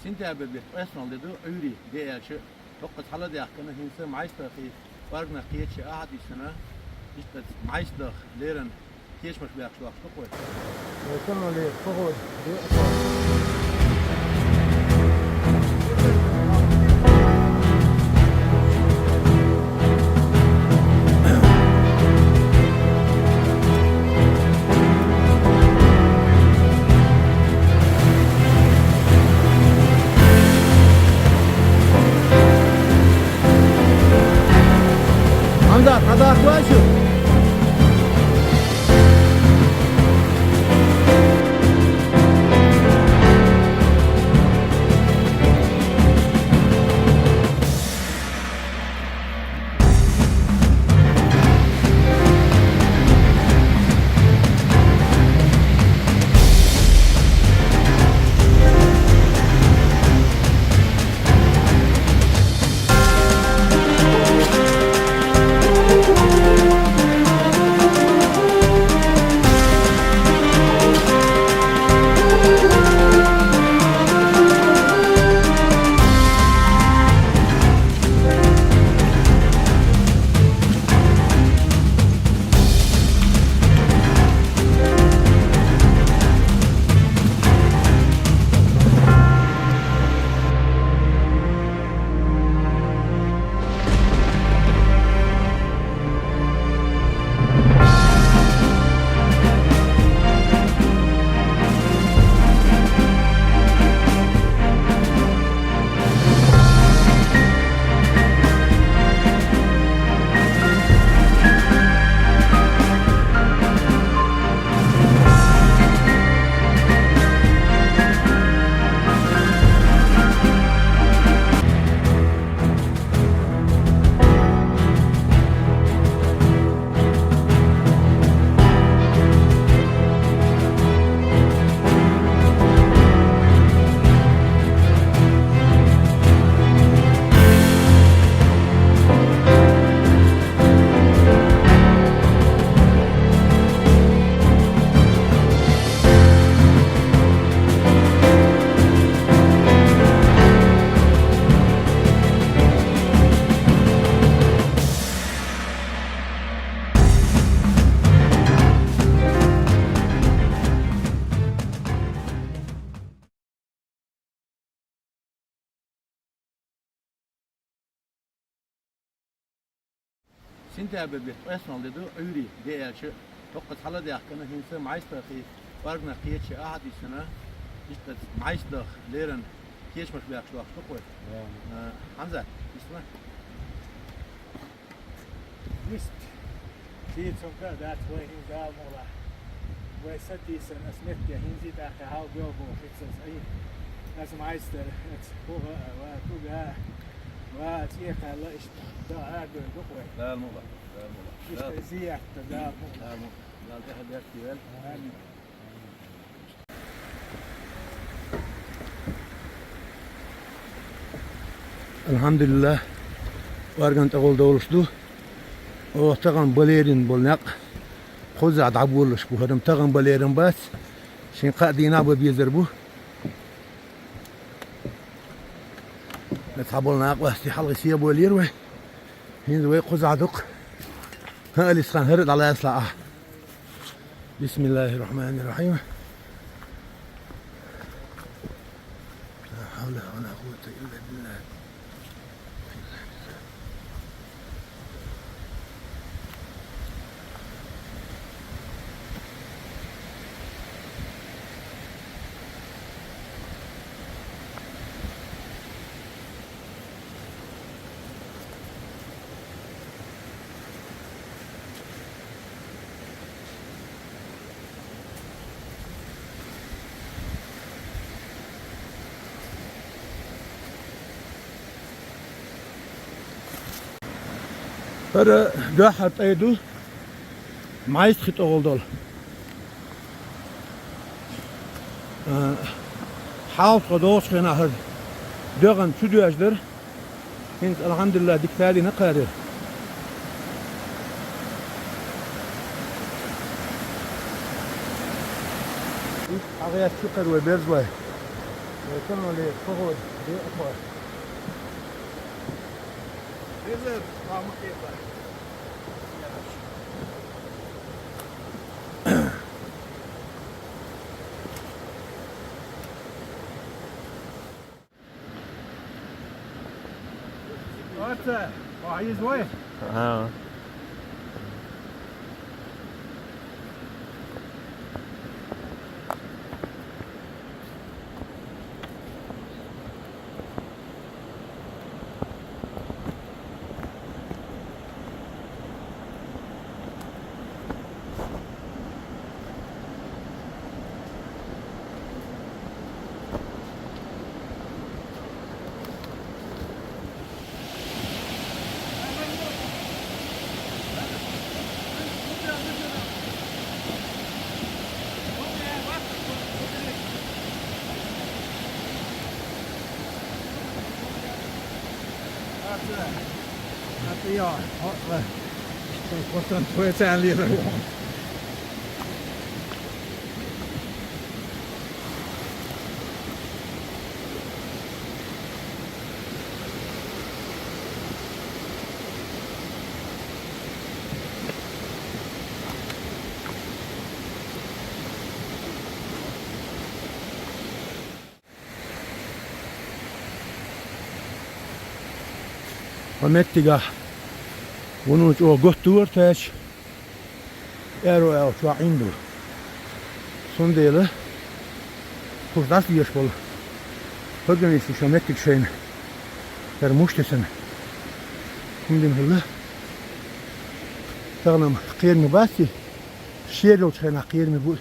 سنتابة بيتقاسن لدو عوري دي شيء توقت حلا دي أحكنا هنسا معيش تاخي وارنا قيتش أحد السنة يشتت معيش داخ ليرن كيش مش بيأكل وقت تقوي وصلنا لفغد هذا كويس سنتابة بيتقاسن لدو عوري دي شيء توقت حلا دي أحكنا هنسا معيش تاخي وارنا قيتش أحد السنة يشتت معيش داخ ليرن كيش مش بيأكل وقت تقوي حمزة اسمع Visst, tid som för det tror jag inte är måla. Vad är så tisen att smitta hinsitt att ha gåvo fixas i. Det som heister ett hova och tog här och تيك لا إيش ده أقول دقوة. لا الموضة لا الموضة إيش زيك ده لا الموضة لا ده هديك تيال الحمد لله وارجن تقول دولشدو وتغن بليرين بولنق خوز عدبولش بو هدم تغن بليرين بس شين قادينا بيزربو نتحبولنا وستي حلقة سيابو ليروي هين ذوي خوز عدق ها اللي سخان هرد على إصلاح بسم الله الرحمن الرحيم لا حول ولا قوة إلا بالله Para dua harta itu mais kita oldol. Halk kados kena har dögen tüdüajdır. Hins elhamdülillah diktali ne kadar. Ağaya çıkar ve berzvay. وكانوا لي فقود دي أطول. ريزر ما مكيفة. Warte, oh, hier ist Wohl. Ja. Att jag har fått en tvåtänligare gång. ومتجه ونوج او قطور تاش ارو شو عنده صنديله كرداس يشبل فجني شو متج شين فرموشتسن كندم هلا تغنم قير مباسي شيرو شين قير مبول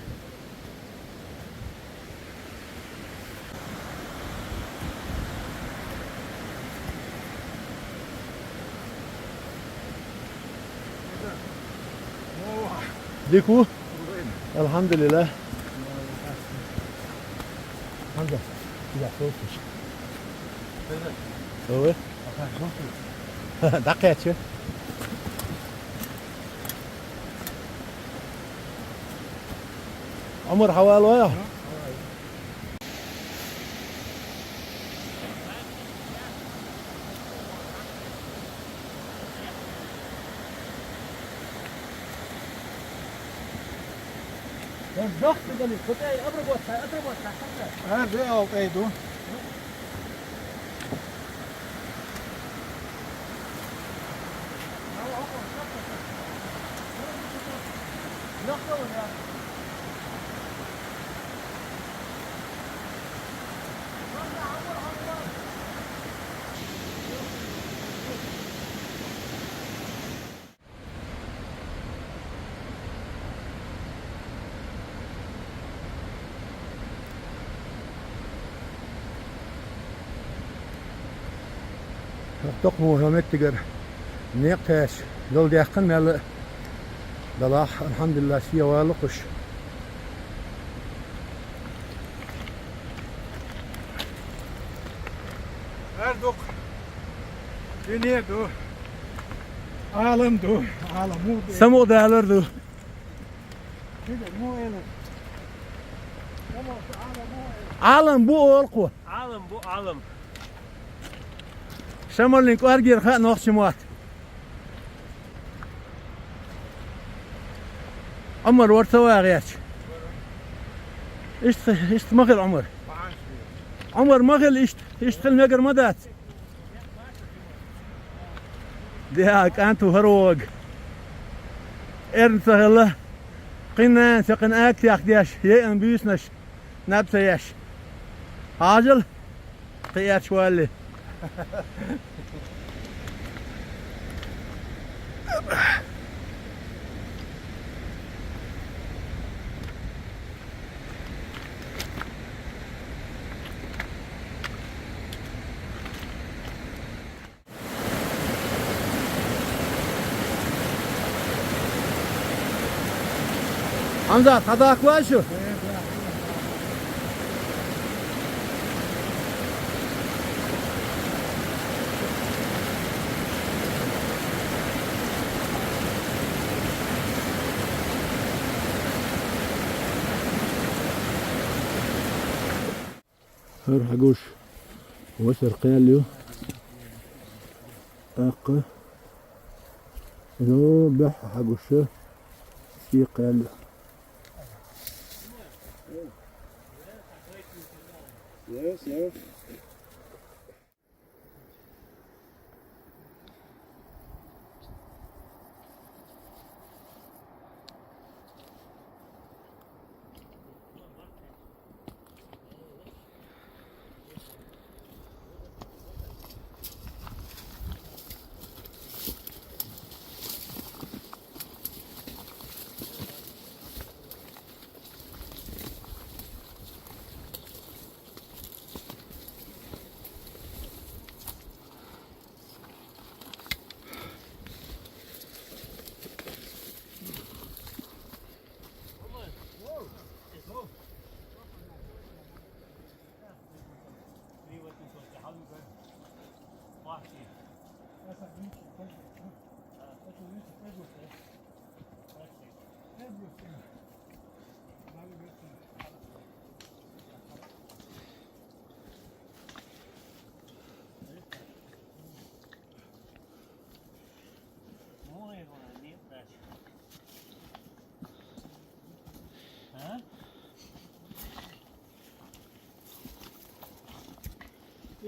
ديكو الحمد لله الحمد لله لا صوتش هو دقيقة شو عمر حوالي وياه الضغط قال لي كنت اضرب وسع هذا او قيدو. تقمو هم تجر نيقتاش دول ديقن مال دلاح الحمد لله سيا والقش Erdok. Dünya do. Alem do. Alem mu do. سمو دالردو مو إله. عالم بو القوة عالم بو عالم. شمالين كارجير خا نوخشمات عمر ورثوا غياش اشت مغل عمر عمر مغل اشت المجر مدات دياك انتو هروق ارن سهله قنا سقن اكت ياخدياش يان بيسنش نبسياش عاجل قيات شوالي حمزة صداك واشو هر حقوش وسر قاليو أق لو بح حقوش سي قاليو Yes, yes.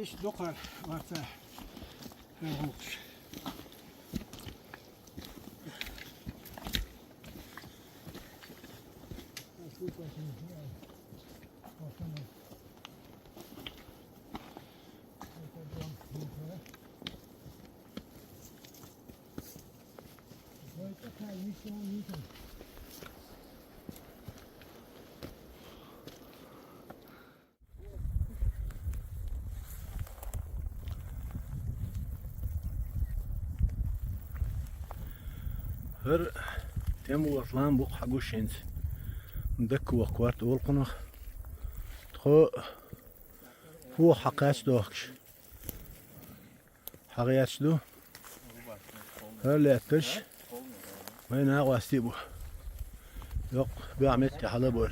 İş dokar varsa olmuş. هر تيمو أصلاً بوق حقوش هنس ندك وقوات أولقنا تخو هو حقاش دوكش حقياش دو هر لاتش وين هاو استيبو يق بعمت حلبول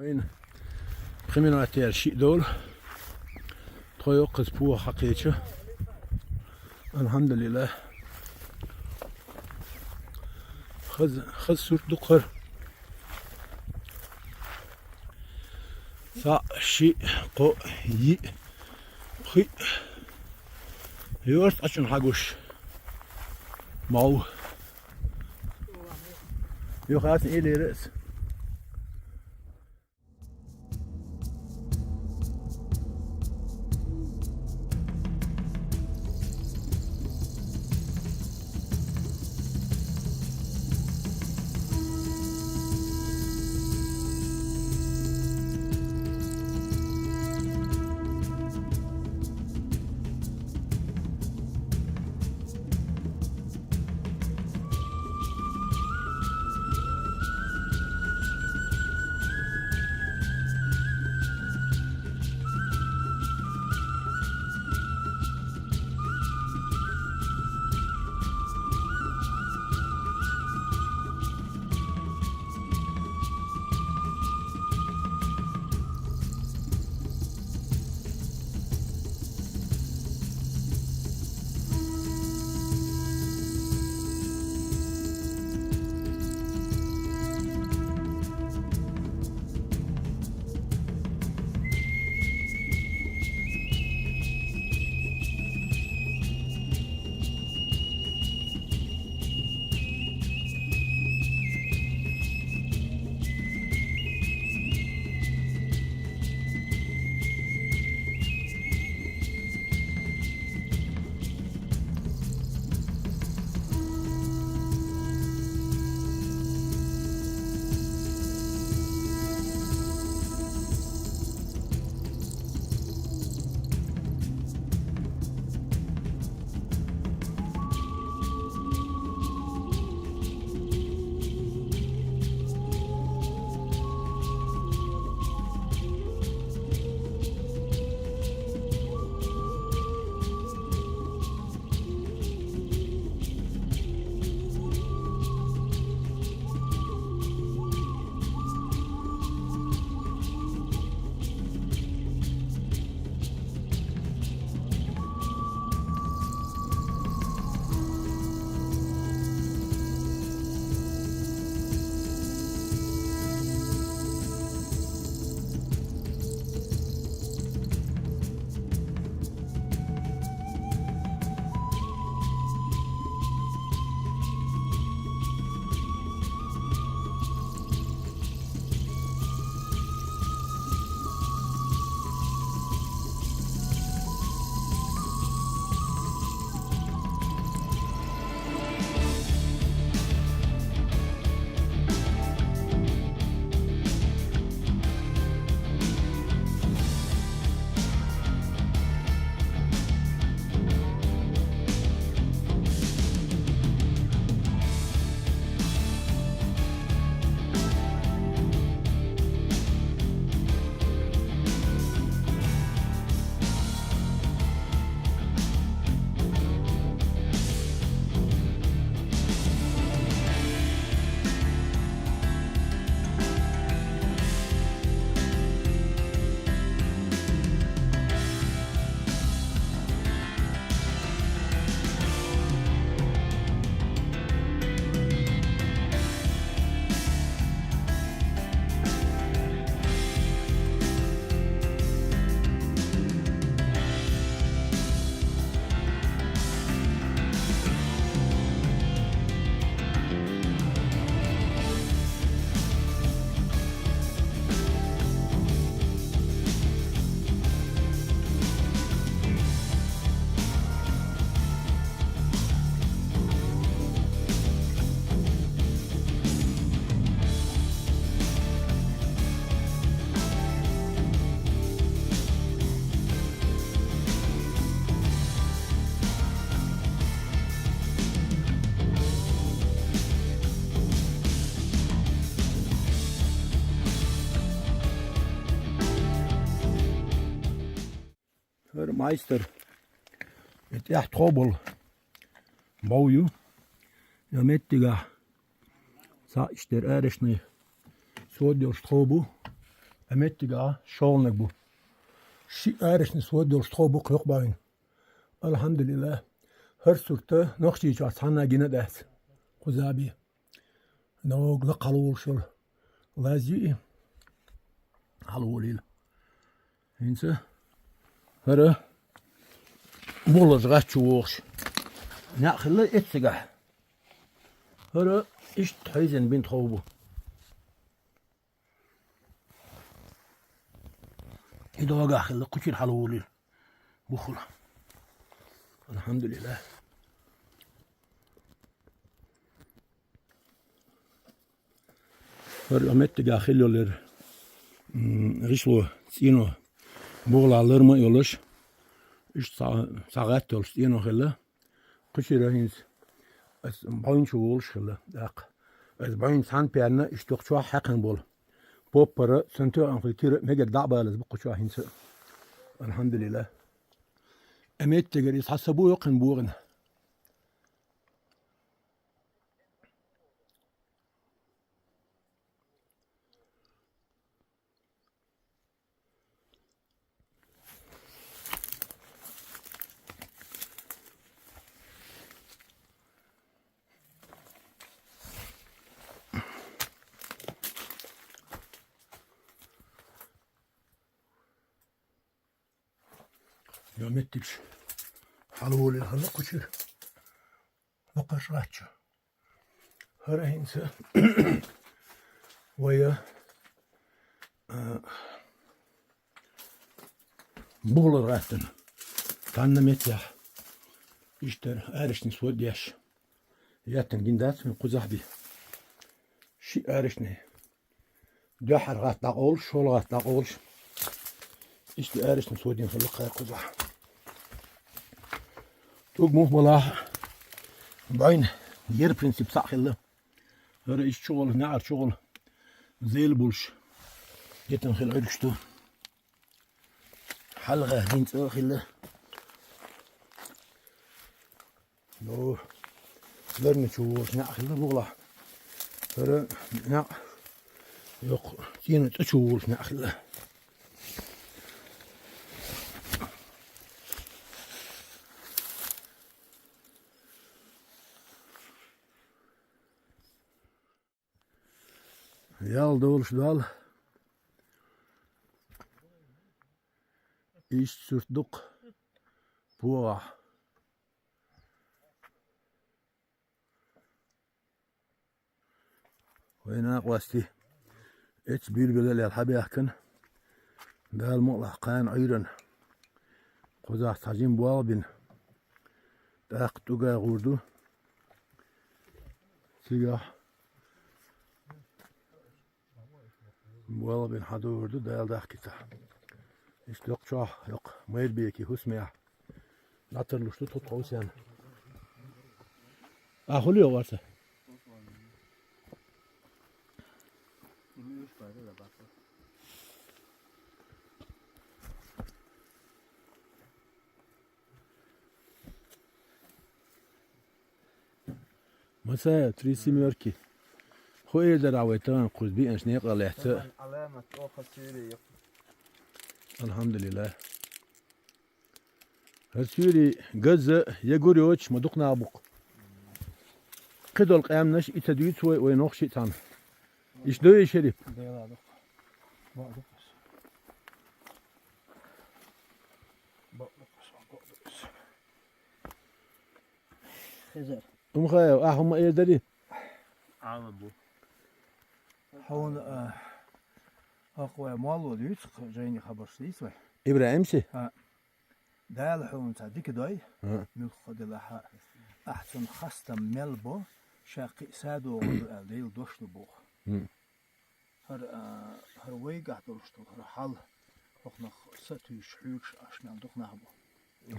وين خمينو اتير شيء دول تخيو قصبوه حقيقة الحمد لله خذ سورة دقر سا شيء قو يي خي يورس عشان حقوش ماو يو خلاص إلي رأس Meister mit echt Trobel bouwen. Ja, met die sa is der ergens niet zo door strobo. En met die schoonlijk boe. Ergens niet zo door strobo klokkbouwen. Alhamdulillah. Her soorten nog steeds wat hanna gine dat. Kuzabi. Nou, glak halul shul. Lazi. Halulil. Hinse. Her. Bolle zrachtjoors. Ja, gele etsega. Her is thuizen bin trobo. إذا قاخل قشر حلولي بخلا الحمد لله فرمت قاخل يولر رشلو سينو بغلا لرما يولش إيش ساعات يولش سينو خلا قشر هينز اس باين شولش خلا داق اس باين سان بيرنا إيش تقشوا حقن بول بوبرة سنتو أنفيتير ميجا دعبة لازم بقشوا هينز الحمد لله أميت تجري حسبوا يقن بورن يا متش حلول هلا قشر وقش راتش هرهينسا ويا بول راتن كان متيح يشتر ارشني سودياش ياتن جندات من قزحبي شي ارشني دحر غات داقول شول غات داقول إشتي ارشني سودين في اللقاء قزح توق مو والله بعين غير برنسيب صح الله هذا إيش شغل نعر شغل زي البولش جتن خل عرشتو حلقة هنت خله لو لرني شغل نعر خله بغلا هذا نعر يق تينة شغل نعر خله Yal doğuşdal iş sürttük buğa وينا قواستي اتش بيلبل الحبي احكن دال مقلع قان عيرن قزاق تاجين بوالبين داق توغا غوردو سيغا والله بين حدور دال داخكتا إيش yok شاه yok ميل بيكي هسمع ناتر لشتو تطوس يعني أخليه وارسه مساء تريسي ميركي خوي دراويتان قزبي انش نيقل الاحتاء علامة أخرى سورية الحمد لله هالسوري جزء يقولي وش مدقنا أبوك قدر القيام نش إتدويت وينوخ شيء تام إيش دوي شريف ديلا دق بقدقش بقدقش خزر خايو هم إيه دري عالم بو هون أقوى مالو ديوت جايني خبر سيسوي إبراهيم شي دال هون صديق داي نخد لها أحسن خاصة ملبو شاقي سادو ديل دوشلو بو هر ويقع دوشتو هر حال وخنا ستو شحوش أشنا دقنا بو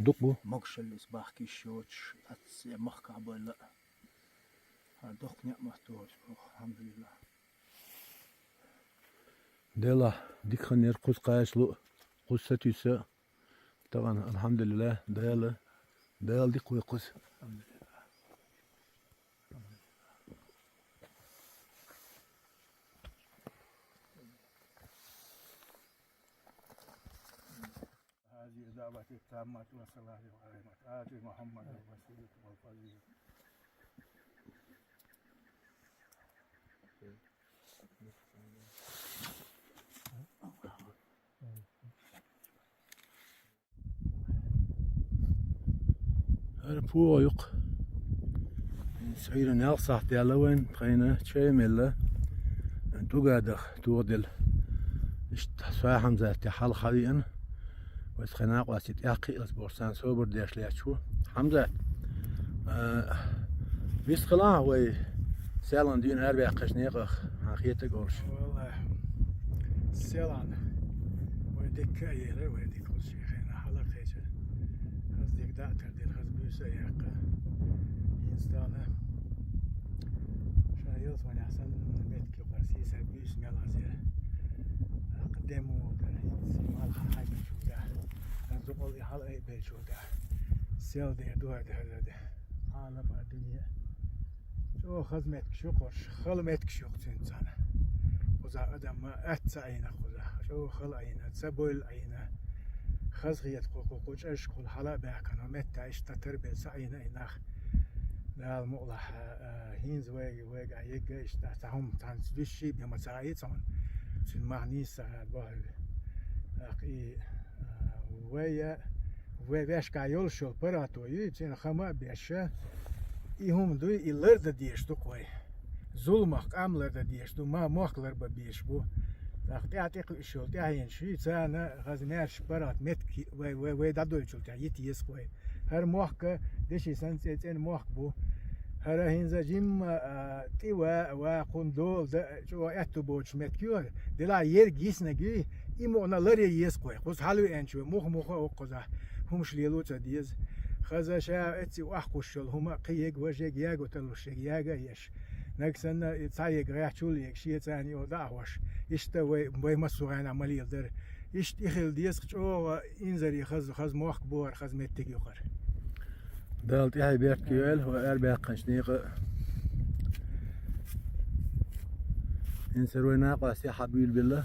دقبو مقشل إصباح كي شوتش أتس مخكع بولا دقني مفتوح الحمد لله ديلا ديك خنير قوس قايش لو قوس ستوسا طبعا الحمد لله دال دي قوي قوس. هذه دعوة التامة والصلاة والقائمة آتي محمد الوسيلة والفضيلة. هذا بويق سعيد نال صح ديالوين بخينا شيء ملا انتو قادخ تودل فاهم ذات حال خليئا واتخناق واسيت ياقي الاسبورسان سوبر ديش لياتشو حمزة بيست خلاه وي سالان دين اربع قشنيقخ حقيقة قرش والله سيلان ويدك ايرا ويدك كل شيء خينا حلق هيجا هزدك دعتر دير هزبوسا ياقا ينستانا شايلت واني احسن متك قرسي سربيس ميلازير قدامه در مال حاجة شو ده نزقل حلق اي بيت شو ده سيل دير دوها ده حالا با الدنيا شو خزمتك شو قرش خلمتك شو تنسانا خذا أدم ما أتسعينا خذا شو خل عينا تسبول عينا خزغيت قوقوش أشكل حلا بأكنا متى إشتتربي سعينا إناخ لا المؤلح هينز ويج عيج إشتهم تنسبيشي بما سعيتهم في المعني سعد بحر أقي ويش كايول شو براتو يجين خما بيشة إيهم دوي إلرد ديشتو قوي zulmak amlarda diyiştu ma muhaklar ba biş bu. Tahtı atık işol tayin şi sana gazmer şparat metki ve dadoy çulta yetiyes koy. Her muhka deşi sen muhk bu. Her hinza jim tiwa ve kundol da şu ettu boç metkiyor. Dela yer gisne gi imonaları yes koy. Kuz halu ençu muh o koza. Humuş liyeluta diyez. Khaza şa etsi wahkushul huma qiyeg wajeg yago talusheg yaga yeş. نكسنا يتعيق راح شولي شيء ثاني ودعوش يشتوي بوي مسوعين عملية در يشت يخل ديسك شو إنزل يخز موخ بور خز متك يخر دالت يحي بيرت كيوال هو أربع قنشنيق إنسروي ناقص يا حبيل بالله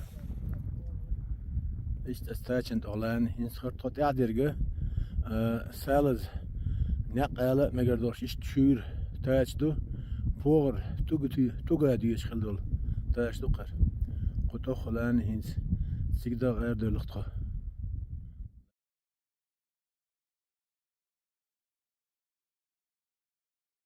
إشت استاچنت أولان إنسخر توت يعدرجه سالز نقالة مقدرش إشت شور تاچدو فور توغا ديش خلدول تاش توقر قطو خلان هينس سيقدا غير دولقطه